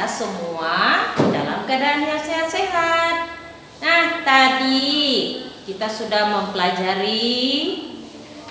kita semua dalam keadaan yang sehat-sehat. Nah, tadi kita sudah mempelajari,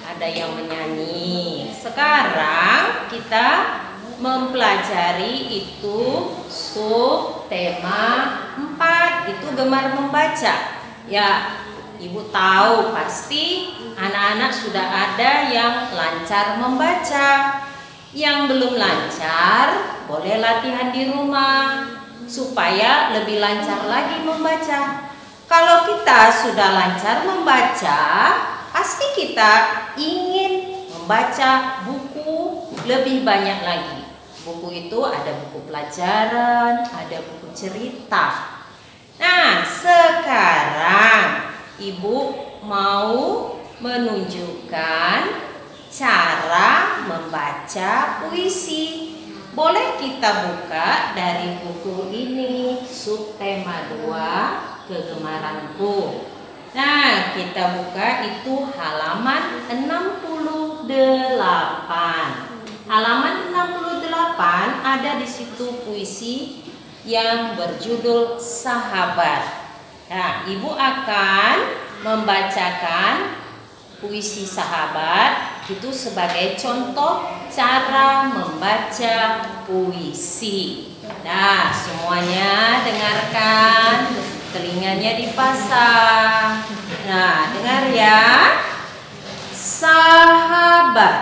ada yang menyanyi. Sekarang kita mempelajari itu sub tema 4, itu gemar membaca. Ya, Ibu tahu pasti anak-anak sudah ada yang lancar membaca. Yang belum lancar boleh latihan di rumah supaya lebih lancar lagi membaca. Kalau kita sudah lancar membaca, pasti kita ingin membaca buku lebih banyak lagi. Buku itu ada buku pelajaran, ada buku cerita. Nah, sekarang Ibu mau menunjukkan cara membaca puisi. Boleh kita buka dari buku ini, sub tema 2, Kegemaranku. Nah, kita buka itu halaman 68. Halaman 68 ada di situ puisi yang berjudul Sahabat. Nah, Ibu akan membacakan puisi Sahabat itu sebagai contoh cara membaca puisi. Nah, semuanya dengarkan, telinganya dipasang. Nah, dengar ya. Sahabat,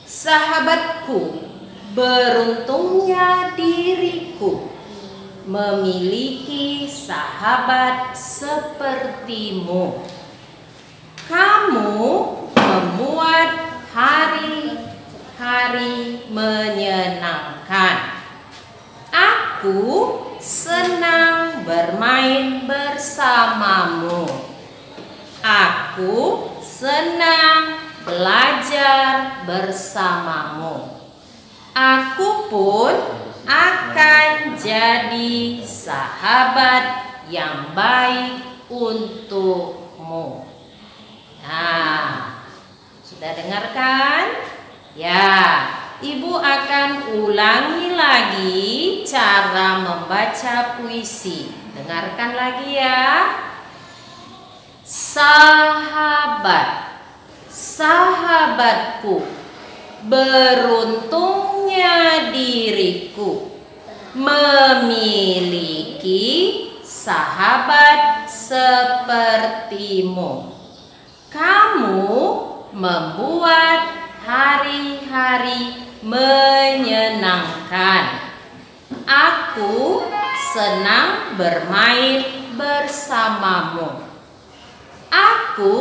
sahabatku, beruntungnya diriku memiliki sahabat sepertimu. Kamu membuat hari-hari menyenangkan. Aku senang bermain bersamamu. Aku senang belajar bersamamu. Aku pun akan jadi sahabat yang baik untukmu. Nah, sudah dengarkan? Ya, Ibu akan ulangi lagi cara membaca puisi. Dengarkan lagi ya. Sahabat, sahabatku, beruntungnya diriku memiliki sahabat sepertimu. Kamu membuat hari-hari menyenangkan. Aku senang bermain bersamamu. Aku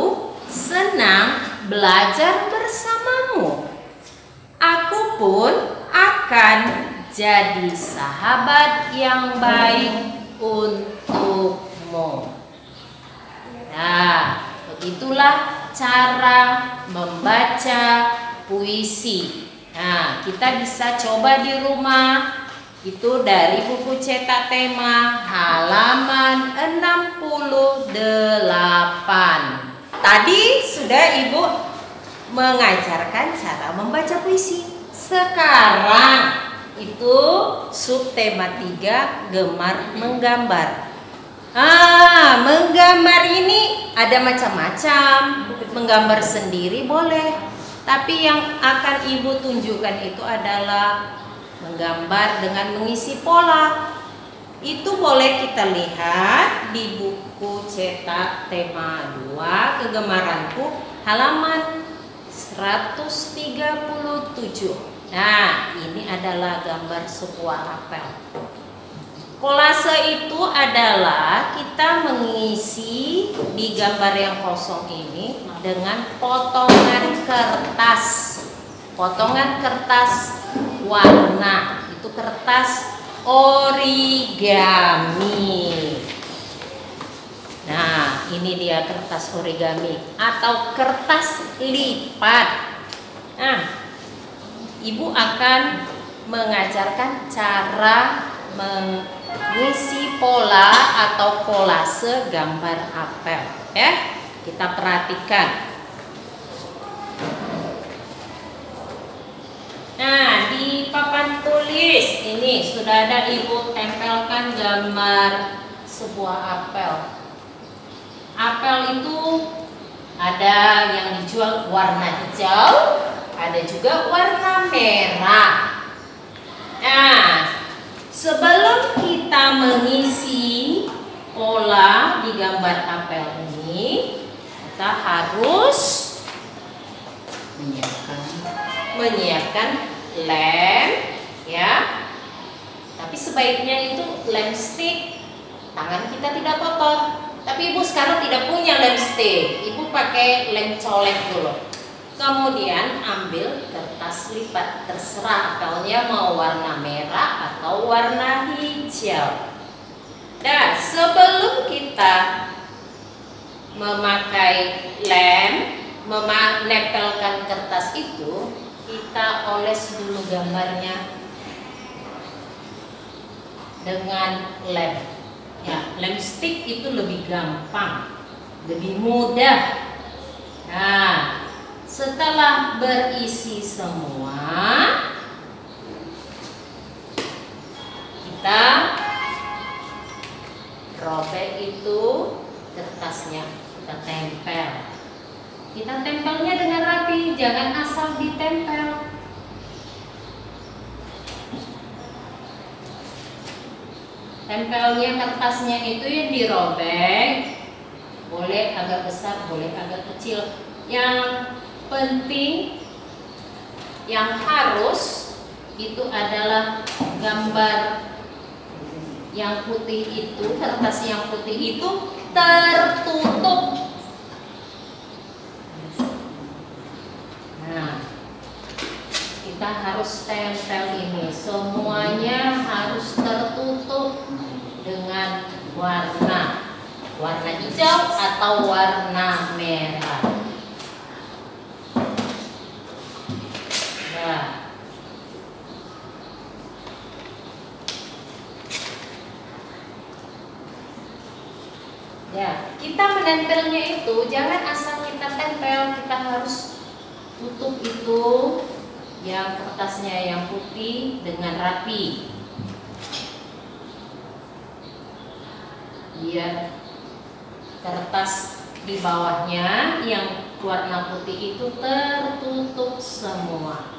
senang belajar bersamamu. Aku pun akan jadi sahabat yang baik untukmu. Nah, begitulah cara membaca puisi. Nah, kita bisa coba di rumah. Itu dari buku cetak tema halaman 68. Tadi sudah Ibu mengajarkan cara membaca puisi. Sekarang itu sub tema 3, gemar menggambar. Menggambar ini ada macam-macam. Menggambar sendiri boleh, tapi yang akan Ibu tunjukkan itu adalah menggambar dengan mengisi pola. Itu boleh kita lihat di buku cetak tema 2, Kegemaranku, halaman 137. Nah, ini adalah gambar sebuah apel. Kolase itu adalah kita mengisi di gambar yang kosong ini dengan potongan kertas. Potongan kertas warna. Itu kertas origami. Nah, ini dia kertas origami atau kertas lipat. Nah, Ibu akan mengajarkan cara mengisi pola atau kolase gambar apel. Ya, kita perhatikan. Nah, di papan tulis ini sudah ada Ibu tempelkan gambar sebuah apel. Apel itu ada yang dijual warna hijau, ada juga warna merah. Nah, sebelum kita mengisi pola di gambar apel ini, kita harus menyiapkan lem, ya. Tapi sebaiknya itu lem stick, tangan kita tidak kotor. Tapi Ibu sekarang tidak punya lem stick, Ibu pakai lem colek dulu. Kemudian ambil kertas lipat, terserah apelnya mau warna merah atau warna hijau. Nah, sebelum kita memakai lem, menempelkan kertas itu, kita oles dulu gambarnya dengan lem. Ya, lem stick itu lebih gampang, lebih mudah. Nah, setelah berisi semua, kita robek itu kertasnya, kita tempel. Kita tempelnya dengan rapi, jangan asal ditempel. Tempelnya kertasnya itu yang dirobek, boleh agak besar, boleh agak kecil. Yang penting, yang harus itu adalah gambar yang putih itu, kertas yang putih itu tertutup. Nah, kita harus tempel ini, semuanya harus tertutup dengan warna hijau atau warna merah. Nah, ya, kita menempelnya itu jangan asal kita tempel, kita harus tutup itu yang kertasnya yang putih dengan rapi, biar kertas di bawahnya yang warna putih itu tertutup semua.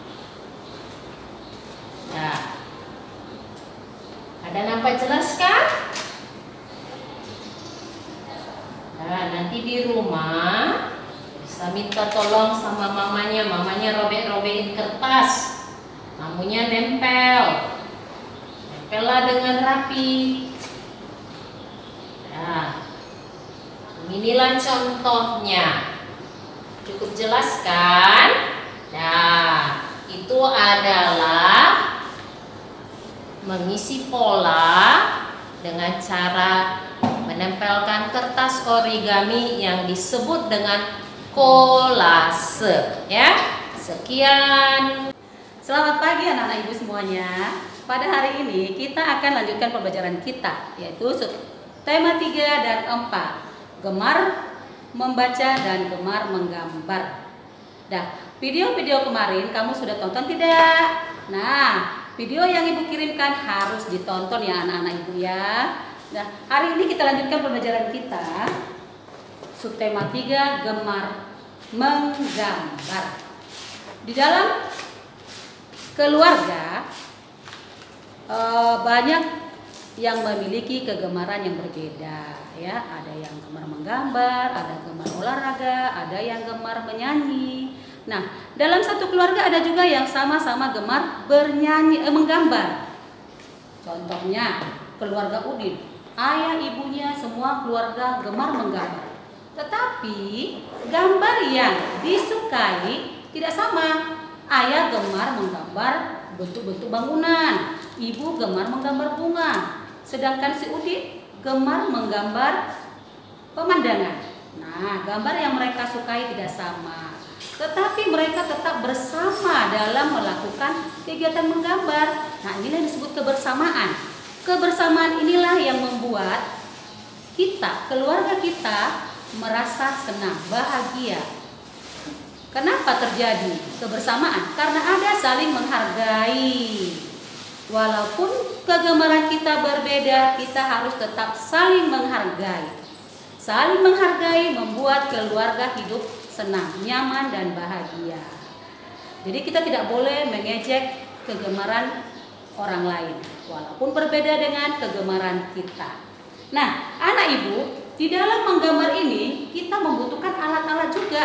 Nah, ada nampak jelas kan? Nah, nanti di rumah bisa minta tolong sama mamanya robek-robekin kertas, mamunya tempellah dengan rapi. Nah, inilah contohnya, cukup jelas kan? Nah, itu adalah mengisi pola dengan cara menempelkan kertas origami yang disebut dengan kolase, ya. Sekian. Selamat pagi anak-anak ibu semuanya. Pada hari ini kita akan lanjutkan pembelajaran kita, yaitu tema 3 dan 4, gemar membaca dan gemar menggambar. Nah, video-video kemarin kamu sudah tonton tidak? Nah, video yang ibu kirimkan harus ditonton ya anak-anak ibu ya. Nah, hari ini kita lanjutkan pembelajaran kita, subtema 3, gemar menggambar. Di dalam keluarga banyak yang memiliki kegemaran yang berbeda ya. Ada yang gemar menggambar, ada gemar olahraga, ada yang gemar menyanyi. Nah, dalam satu keluarga ada juga yang sama-sama gemar menggambar. Contohnya keluarga Udin, ayah ibunya semua keluarga gemar menggambar. Tetapi gambar yang disukai tidak sama. Ayah gemar menggambar bentuk-bentuk bangunan, ibu gemar menggambar bunga, sedangkan si Udin gemar menggambar pemandangan. Nah, gambar yang mereka sukai tidak sama, tetapi mereka tetap bersama dalam melakukan kegiatan menggambar. Nah, inilah yang disebut kebersamaan. Kebersamaan inilah yang membuat kita, keluarga kita, merasa senang, bahagia. Kenapa terjadi kebersamaan? Karena ada saling menghargai. Walaupun kegemaran kita berbeda, kita harus tetap saling menghargai. Saling menghargai membuat keluarga hidup senang, nyaman, dan bahagia. Jadi kita tidak boleh mengejek kegemaran orang lain, walaupun berbeda dengan kegemaran kita. Nah, anak ibu, di dalam menggambar ini kita membutuhkan alat-alat juga.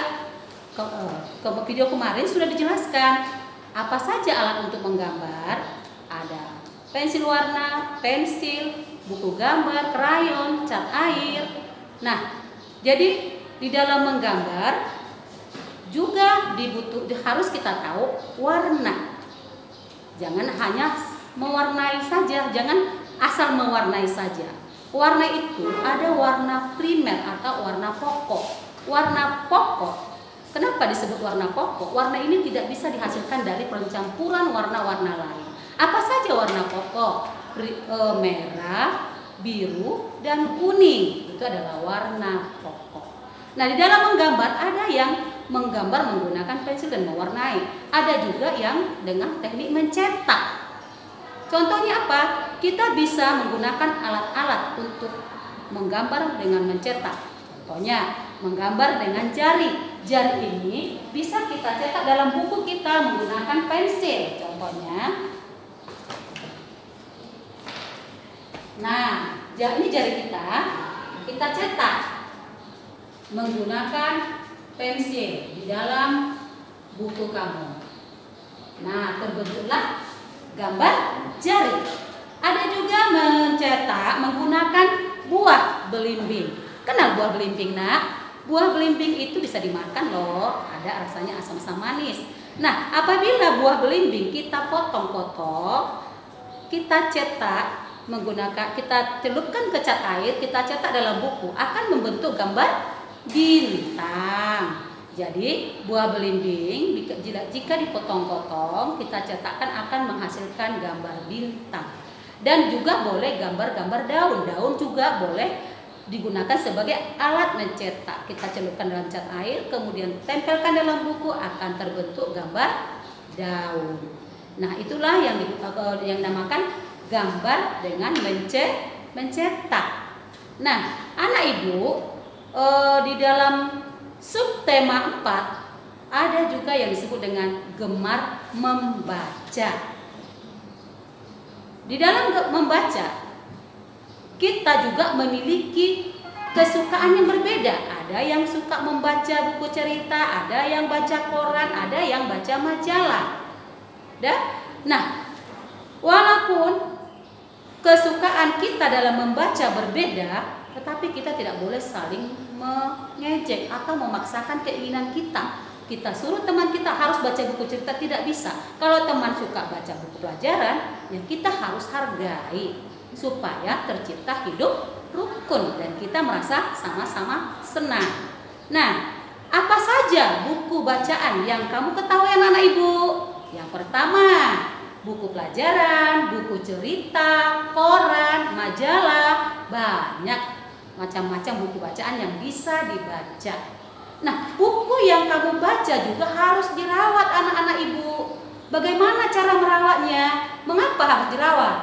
Ke video kemarin sudah dijelaskan apa saja alat untuk menggambar. Ada pensil warna, pensil, buku gambar, krayon, cat air. Nah, jadi di dalam menggambar juga harus kita tahu warna. Jangan hanya mewarnai saja, jangan asal mewarnai saja. Warna itu ada warna primer atau warna pokok. Warna pokok, kenapa disebut warna pokok? Warna ini tidak bisa dihasilkan dari pencampuran warna-warna lain. Apa saja warna pokok? Merah, biru, dan kuning. Itu adalah warna pokok. Nah, di dalam menggambar ada yang menggambar menggunakan pensil dan mewarnai. Ada juga yang dengan teknik mencetak. Contohnya apa? Kita bisa menggunakan alat-alat untuk menggambar dengan mencetak. Contohnya menggambar dengan jari. Jari ini bisa kita cetak dalam buku kita menggunakan pensil. Contohnya, nah, ini jari kita cetak menggunakan pensil di dalam buku kamu. Nah, terbentuklah gambar jari. Ada juga mencetak menggunakan buah belimbing. Kenal buah belimbing, nak? Buah belimbing itu bisa dimakan loh. Ada rasanya asam-asam manis. Nah, apabila buah belimbing kita potong-potong, kita cetak menggunakan, kita celupkan ke cat air, kita cetak dalam buku, akan membentuk gambar bintang. Jadi buah belimbing jika dipotong-potong, kita cetakkan akan menghasilkan gambar bintang. Dan juga boleh gambar-gambar daun. Daun juga boleh digunakan sebagai alat mencetak. Kita celupkan dalam cat air, kemudian tempelkan dalam buku, akan terbentuk gambar daun. Nah, itulah yang dinamakan gambar dengan mencetak. Nah, anak ibu, di dalam subtema 4 ada juga yang disebut dengan gemar membaca. Di dalam membaca, kita juga memiliki kesukaan yang berbeda. Ada yang suka membaca buku cerita, ada yang baca koran, ada yang baca majalah. Nah, walaupun kesukaan kita dalam membaca berbeda, tetapi kita tidak boleh saling mengejek atau memaksakan keinginan kita. Kita suruh teman kita harus baca buku cerita, tidak bisa. Kalau teman suka baca buku pelajaran, ya kita harus hargai supaya tercipta hidup rukun dan kita merasa sama-sama senang. Nah, apa saja buku bacaan yang kamu ketahui anak-anak ibu? Yang pertama, buku pelajaran, buku cerita, koran, majalah, banyak macam-macam buku bacaan yang bisa dibaca. Nah, buku yang kamu baca juga harus dirawat anak-anak ibu. Bagaimana cara merawatnya? Mengapa harus dirawat?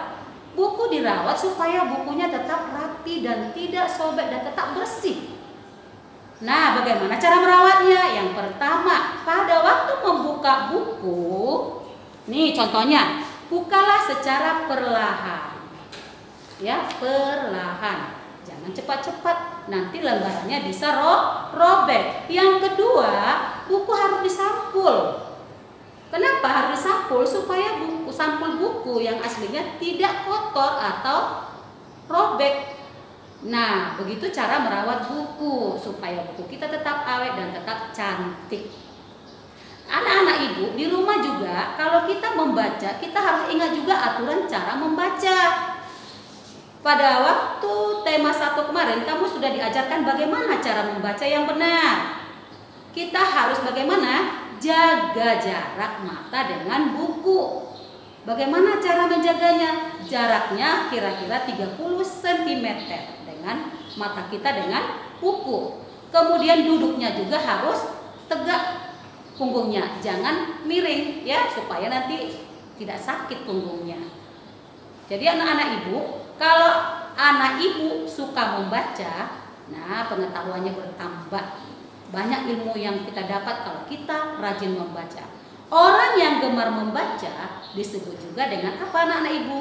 Buku dirawat supaya bukunya tetap rapi dan tidak sobek dan tetap bersih. Nah, bagaimana cara merawatnya? Yang pertama, pada waktu membuka buku, nih contohnya, bukalah secara perlahan. Ya, perlahan. Jangan cepat-cepat, nanti lembarannya bisa robek. Yang kedua, buku harus disampul. Kenapa harus disampul? Supaya sampul buku yang aslinya tidak kotor atau robek. Nah, begitu cara merawat buku supaya buku kita tetap awet dan tetap cantik. Anak-anak ibu di rumah juga, kalau kita membaca, kita harus ingat juga aturan cara membaca. Pada waktu tema 1 kemarin, kamu sudah diajarkan bagaimana cara membaca yang benar. Kita harus bagaimana? Jaga jarak mata dengan buku. Bagaimana cara menjaganya? Jaraknya kira-kira 30 cm dengan mata kita dengan buku. Kemudian duduknya juga harus tegak. punggungnya, jangan miring ya, supaya nanti tidak sakit punggungnya. Jadi anak-anak ibu, kalau anak ibu suka membaca, nah pengetahuannya bertambah. Banyak ilmu yang kita dapat kalau kita rajin membaca. Orang yang gemar membaca disebut juga dengan apa anak-anak ibu?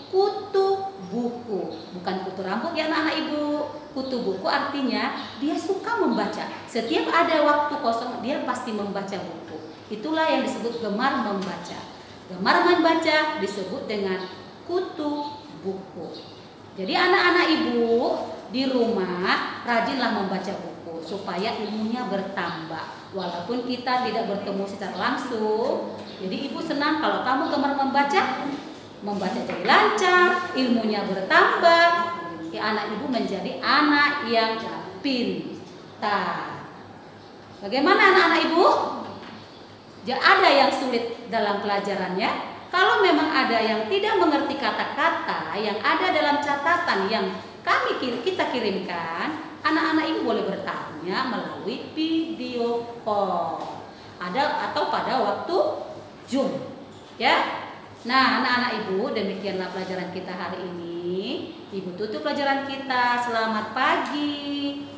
Kutu buku. Bukan kutu rambut ya anak-anak ibu. Kutu buku artinya dia suka membaca. Setiap ada waktu kosong dia pasti membaca buku. Itulah yang disebut gemar membaca. Gemar membaca disebut dengan kutu buku. Jadi anak-anak ibu di rumah rajinlah membaca buku supaya ilmunya bertambah. Walaupun kita tidak bertemu secara langsung, jadi ibu senang kalau kamu gemar membaca jadi lancar, ilmunya bertambah. Ya, anak ibu menjadi anak yang pintar. Bagaimana anak-anak ibu? Ada yang sulit dalam pelajarannya. Kalau memang ada yang tidak mengerti kata-kata yang ada dalam catatan yang kita kirimkan, anak-anak ibu boleh bertanya melalui video call atau pada waktu Zoom ya. Nah anak-anak ibu, demikianlah pelajaran kita hari ini. Ibu tutup pelajaran kita. Selamat pagi.